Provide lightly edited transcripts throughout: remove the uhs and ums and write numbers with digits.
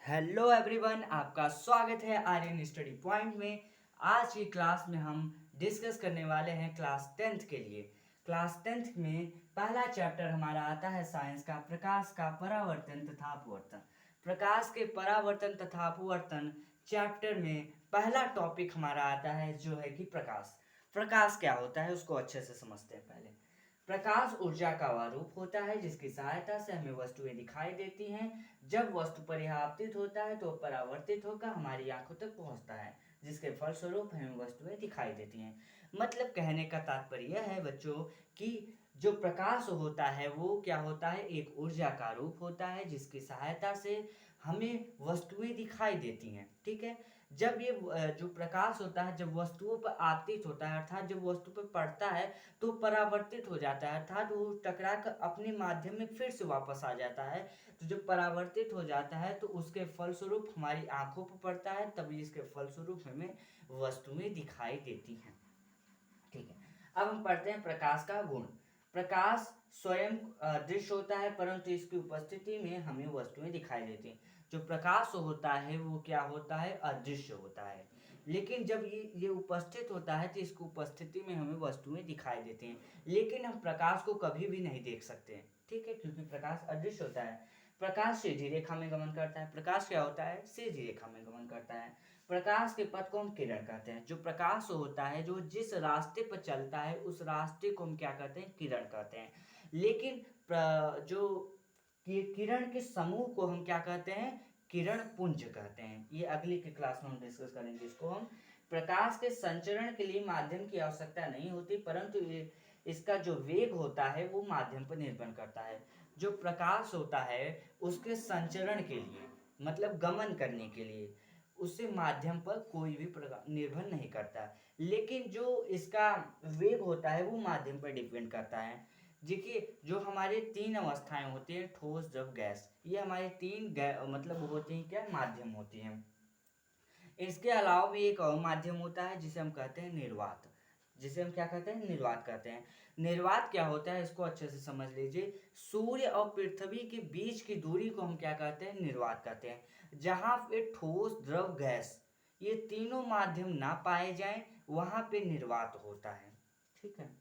Hello everyone, आपका स्वागत है आर्यन स्टडी पॉइंट में। आज की क्लास में हम डिस्कस करने वाले हैं क्लास टेंथ के लिए। क्लास टेंथ में पहला चैप्टर हमारा आता है साइंस का, प्रकाश का परावर्तन तथा अपवर्तन। प्रकाश के परावर्तन तथा अपवर्तन चैप्टर में पहला टॉपिक हमारा आता है जो है कि प्रकाश। प्रकाश क्या होता है उसको अच्छे से समझते हैं। पहले प्रकाश ऊर्जा का वह रूप होता है जिसकी सहायता से हमें वस्तुएं दिखाई देती हैं। जब वस्तु परिवर्तित होता है तो परावर्तित होकर हमारी आंखों तक पहुंचता है, जिसके फलस्वरूप हमें वस्तुएं दिखाई देती हैं। मतलब कहने का तात्पर्य यह है बच्चों कि जो प्रकाश होता है वो क्या होता है, एक ऊर्जा का रूप होता है जिसकी सहायता से हमें वस्तुएं दिखाई देती हैं। ठीक है। जब ये जो प्रकाश होता है जब वस्तुओं पर आपतित होता है, अर्थात जब वस्तु पर पड़ता है तो परावर्तित हो जाता है, अर्थात वो टकरा कर अपने माध्यम में फिर से वापस आ जाता है। तो जब परावर्तित हो जाता है तो उसके फलस्वरूप हमारी आंखों पर पड़ता है, तभी इसके फलस्वरूप हमें वस्तुएं दिखाई देती हैं। ठीक है। अब हम पढ़ते हैं प्रकाश का गुण। प्रकाश स्वयं दृश्य होता है परंतु इसकी उपस्थिति में हमें वस्तुएं दिखाई देती हैं। जो प्रकाश होता है वो क्या होता है, अदृश्य होता है। लेकिन जब ये उपस्थित होता है तो इसकी उपस्थिति में हमें वस्तुएं दिखाई देती हैं, लेकिन हम प्रकाश को कभी भी नहीं देख सकते हैं। ठीक है, क्योंकि प्रकाश अदृश्य होता है। प्रकाश सीधी रेखा में गमन करता है। प्रकाश क्या होता है, सीधी रेखा में गमन करता है। प्रकाश के पथ को हम किरण कहते हैं। जो प्रकाश होता है जो जिस रास्ते पर चलता है उस रास्ते को हम क्या कहते हैं, किरण कहते हैं। लेकिन जो किरण के समूह को हम क्या कहते हैं, किरण पुंज कहते हैं। ये अगली की क्लास में हम डिस्कस करेंगे इसको हम। प्रकाश के संचरण के लिए माध्यम की आवश्यकता नहीं होती, परंतु इसका जो वेग होता है वो माध्यम पर निर्भर करता है। जो प्रकाश होता है उसके संचरण के लिए, मतलब गमन करने के लिए, उससे माध्यम पर कोई भी प्रकार निर्भर नहीं करता। लेकिन जो इसका वेग होता है वो माध्यम पर डिपेंड करता है। देखिए, जो हमारे तीन अवस्थाएं होती हैं, ठोस द्रव गैस, ये हमारे तीन मतलब होती हैं क्या, माध्यम होती हैं। इसके अलावा भी एक और माध्यम होता है जिसे हम कहते हैं निर्वात। जिसे हम क्या कहते हैं, निर्वात कहते हैं। निर्वात क्या होता है इसको अच्छे से समझ लीजिए। सूर्य और पृथ्वी के बीच की दूरी को हम क्या कहते हैं, निर्वात कहते हैं। जहां पे ठोस द्रव गैस ये तीनों माध्यम ना पाए जाएं वहां पे निर्वात होता है। ठीक है।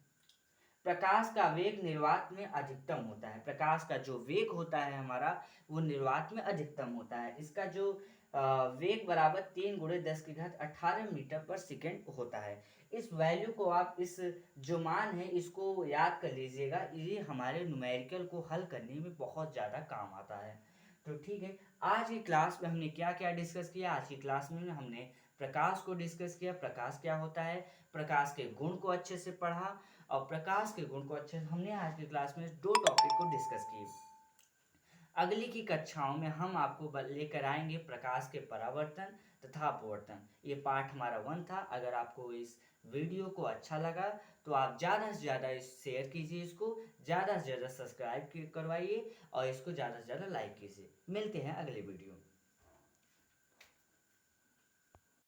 प्रकाश का वेग निर्वात में अधिकतम होता है। प्रकाश का जो वेग होता है हमारा वो निर्वात में अधिकतम होता है। इसका जो वेग बराबर 3 × 10⁻18 मीटर पर सेकेंड होता है। इस वैल्यू को आप, इस जो मान है इसको याद कर लीजिएगा, ये हमारे न्यूमेरिकल को हल करने में बहुत ज़्यादा काम आता है। तो ठीक है, आज की क्लास में हमने क्या क्या डिस्कस किया। आज की क्लास में हमने प्रकाश को डिस्कस किया, प्रकाश क्या होता है, प्रकाश के गुण को अच्छे से पढ़ा। और प्रकाश के गुण को अच्छे से हमने आज की क्लास में 2 टॉपिक को डिस्कस किए। अगली की कक्षाओं में हम आपको लेकर आएंगे प्रकाश के परावर्तन तथा अपवर्तन। ये पार्ट हमारा 1 था। अगर आपको इस वीडियो को अच्छा लगा तो आप ज़्यादा से ज़्यादा इस शेयर कीजिए, इसको ज़्यादा से ज़्यादा सब्सक्राइब करवाइए और इसको ज़्यादा से ज़्यादा लाइक कीजिए। मिलते हैं अगले वीडियो में।